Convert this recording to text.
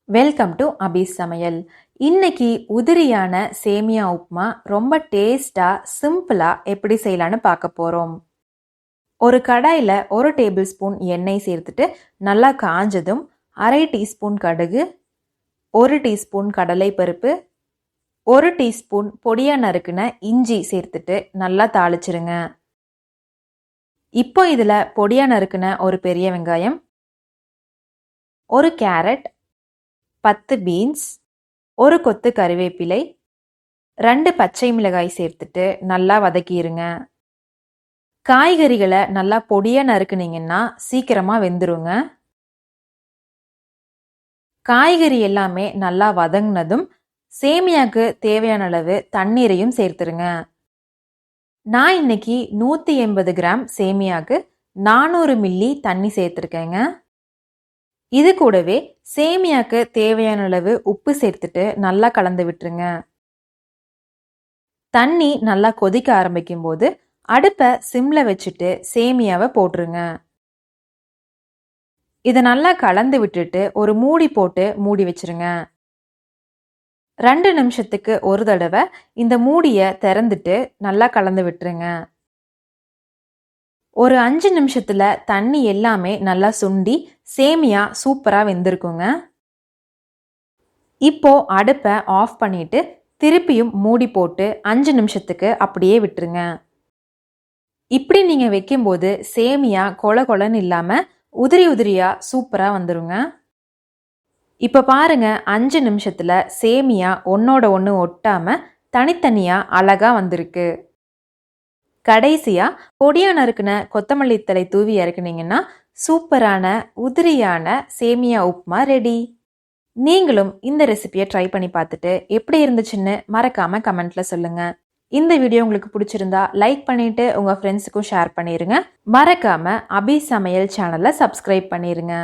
Welcome to அபி சமையல். இன்னைக்கு உதிரியான சேமியா உப்மா ரொம்ப டேஸ்டா சிம்பிளா எப்படி செய்யலான்னு பார்க்க போறோம். ஒரு கடாயில 1 டேபிள் ஸ்பூன் எண்ணெய் சேர்த்துட்டு நல்லா காஞ்சதும் 1/2 டீஸ்பூன் கடுகு, 1 டீஸ்பூன் கடலை பருப்பு, 1 டீஸ்பூன் பொடியா நறுக்குன இஞ்சி சேர்த்துட்டு நல்லா தாளிச்சிருங்க. இப்போ இதுல பொடியா நறுக்குன ஒரு பெரிய வெங்காயம், 1 கேரட், 10 பீன்ஸ், 1 கொத்து கறிவேப்பிலை, 2 பச்சை மிளகாய் சேர்த்துட்டு நல்லா வதக்கிடுங்க. காய்கறிகளை நல்லா பொடியா நறுக்குனீங்கன்னா சீக்கிரமா வெந்துருங்க. காய்கறி எல்லாமே நல்லா வதங்கினதும் சேமியாக்கு தேவையான அளவு தண்ணீரையும் சேர்த்துருங்க. நான் இன்னைக்கு 180 கிராம் சேமியாக்கு 400 மில்லி தண்ணி சேர்த்துருக்கேங்க. இது கூடவே சேமியாக்கு தேவையான அளவு உப்பு சேர்த்துட்டு நல்லா கலந்து விட்டுருங்க. தண்ணி நல்லா கொதிக்க ஆரம்பிக்கும் போது அடுப்பை சிம்ல வச்சுட்டு சேமியாவை போட்டுருங்க. இதை நல்லா கலந்து விட்டுட்டு ஒரு மூடி போட்டு மூடி வச்சிருங்க. 2 நிமிஷத்துக்கு ஒரு தடவை இந்த மூடியை திறந்துட்டு நல்லா கலந்து விட்டுருங்க. ஒரு 5 நிமிஷத்துல தண்ணி எல்லாமே நல்லா சுண்டி சேமியா சூப்பரா வெந்திருக்குங்க. இப்போ அடுப்பை ஆஃப் பண்ணிட்டு திருப்பியும் மூடி போட்டு 5 நிமிஷத்துக்கு அப்படியே விட்டுருங்க. இப்படி நீங்க வைக்கும்போது சேமியா கொல கொலன்னு இல்லாம உதிரி உதிரியா சூப்பரா வந்துருங்க. இப்ப பாருங்க, 5 நிமிஷத்துல சேமியா ஒன்னோட ஒன்று ஒட்டாம தனித்தனியா அழகா வந்திருக்கு. கடைசியா பொடியா நறுக்குன கொத்தமல்லி தழை தூவி இறக்குனீங்கன்னா சூப்பரான உதிரியான சேமியா உப்மா ரெடி. நீங்களும் இந்த ரெசிபியை ட்ரை பண்ணி பார்த்துட்டு எப்படி இருந்துச்சுன்னு மறக்காம கமெண்ட்ல சொல்லுங்க. இந்த வீடியோ உங்களுக்கு பிடிச்சிருந்தா லைக் பண்ணிட்டு உங்க ஃப்ரெண்ட்ஸுக்கும் ஷேர் பண்ணிருங்க. மறக்காம அபி சமையல் சேனலை சப்ஸ்கிரைப் பண்ணிருங்க.